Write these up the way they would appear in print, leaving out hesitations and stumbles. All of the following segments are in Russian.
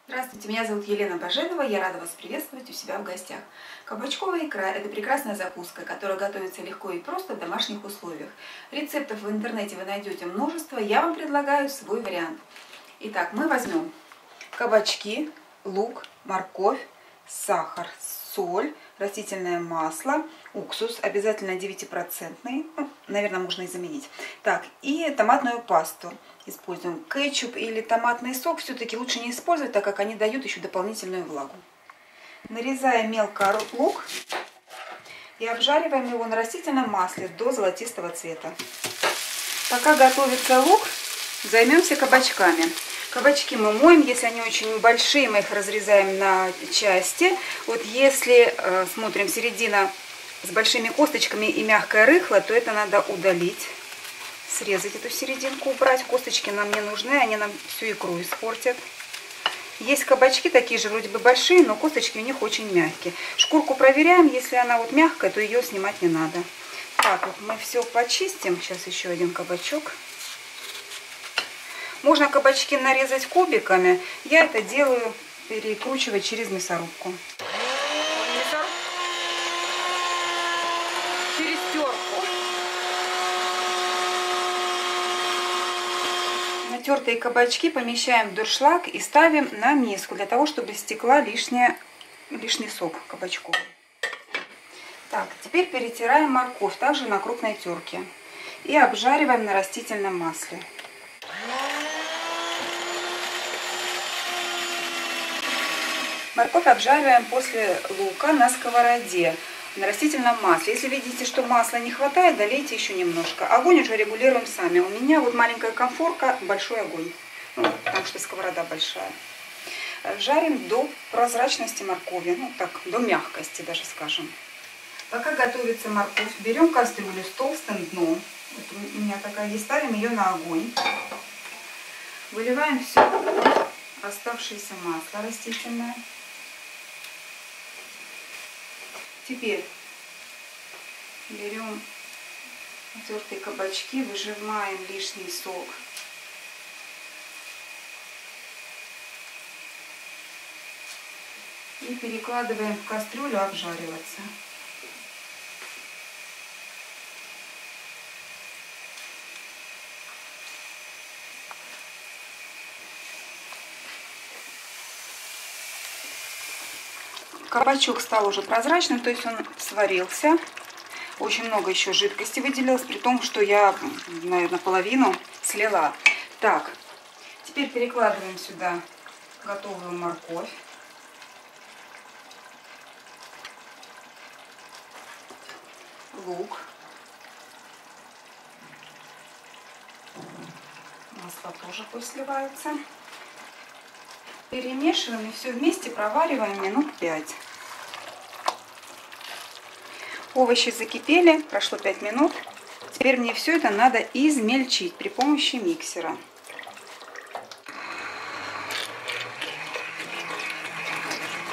Здравствуйте, меня зовут Елена Баженова, я рада вас приветствовать у себя в гостях. Кабачковая икра – это прекрасная закуска, которая готовится легко и просто в домашних условиях. Рецептов в интернете вы найдете множество, я вам предлагаю свой вариант. Итак, мы возьмем кабачки, лук, морковь, сахар, соль, растительное масло, уксус, обязательно 9%, наверное, можно и заменить. Так, и томатную пасту используем. Кетчуп или томатный сок все-таки лучше не использовать, так как они дают еще дополнительную влагу. Нарезаем мелко лук и обжариваем его на растительном масле до золотистого цвета. Пока готовится лук, займемся кабачками. Кабачки мы моем, если они очень большие, мы их разрезаем на части. Вот если смотрим середина с большими косточками и мягкое рыхло, то это надо удалить, срезать эту серединку, убрать. Косточки нам не нужны, они нам всю икру испортят. Есть кабачки такие же, вроде бы большие, но косточки у них очень мягкие. Шкурку проверяем, если она вот мягкая, то ее снимать не надо. Так, вот мы все почистим. Сейчас еще один кабачок. Можно кабачки нарезать кубиками. Я это делаю, перекручивая через мясорубку. Через терку. Натертые кабачки помещаем в дуршлаг и ставим на миску, для того, чтобы стекла лишний сок кабачковый. Так, теперь перетираем морковь, также на крупной терке. И обжариваем на растительном масле. Морковь обжариваем после лука на сковороде, на растительном масле. Если видите, что масла не хватает, долейте еще немножко. Огонь уже регулируем сами. У меня вот маленькая конфорка, большой огонь, потому что сковорода большая. Жарим до прозрачности моркови, так, до мягкости даже скажем. Пока готовится морковь, берем кастрюлю с толстым дном. Вот у меня такая есть, ставим ее на огонь. Выливаем все оставшееся масло растительное. Теперь берем натертые кабачки, выжимаем лишний сок. И перекладываем в кастрюлю обжариваться. Кабачок стал уже прозрачным, то есть он сварился. Очень много еще жидкости выделилось, при том, что я, наверное, половину слила. Так, теперь перекладываем сюда готовую морковь. Лук. Масло тоже пусть сливается. Перемешиваем и все вместе провариваем минут 5. Овощи закипели, прошло 5 минут. Теперь мне все это надо измельчить при помощи миксера.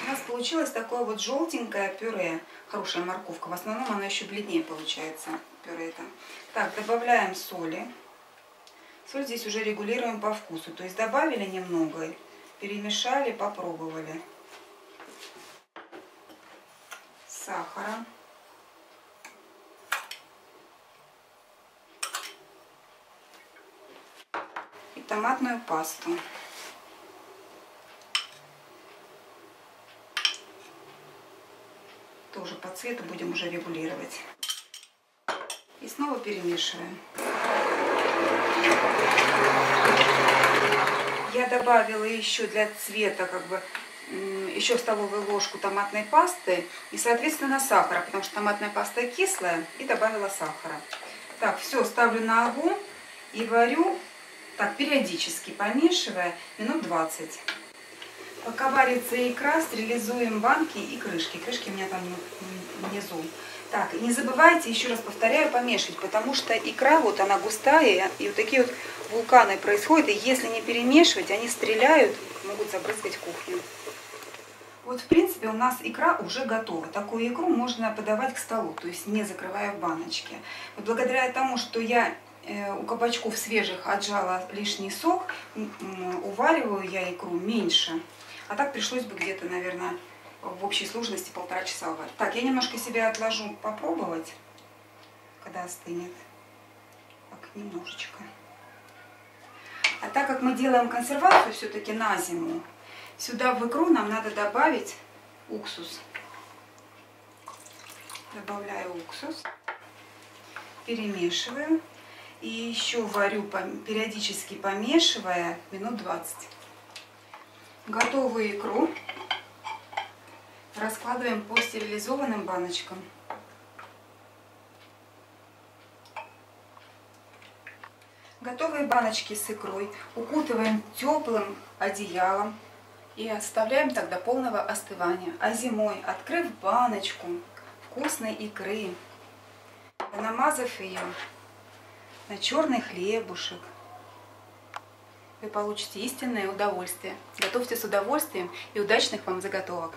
У нас получилось такое вот желтенькое пюре. Хорошая морковка. В основном оно еще бледнее получается, пюре это. Так, добавляем соли. Соль здесь уже регулируем по вкусу. То есть добавили немного, перемешали, попробовали. Сахара. И томатную пасту. Тоже по цвету будем уже регулировать. И снова перемешиваем. Я добавила еще для цвета еще столовую ложку томатной пасты и, соответственно, сахара, потому что томатная паста кислая, и добавила сахара. Так, все, ставлю на огонь и варю, так, периодически помешивая, минут 20. Пока варится икра, стерилизуем банки и крышки. Крышки у меня там внизу. Так, не забывайте, еще раз повторяю, помешивать, потому что икра, вот она густая, и вот такие вот вулканы происходят, и если не перемешивать, они стреляют, могут забрызгать кухню. Вот, в принципе, у нас икра уже готова. Такую икру можно подавать к столу, то есть не закрывая в баночке. Вот благодаря тому, что я у кабачков свежих отжала лишний сок, увариваю я икру меньше. А так пришлось бы где-то, наверное, в общей сложности 1,5 часа варить. Так, я немножко себя отложу попробовать, когда остынет. Так, немножечко. А так как мы делаем консервацию все-таки на зиму, сюда в икру нам надо добавить уксус. Добавляю уксус, перемешиваю и еще варю, периодически помешивая, минут 20. Готовую икру раскладываем по стерилизованным баночкам. Готовые баночки с икрой укутываем теплым одеялом и оставляем так до полного остывания. А зимой, открыв баночку вкусной икры, намазав ее на черный хлебушек, вы получите истинное удовольствие. Готовьте с удовольствием и удачных вам заготовок!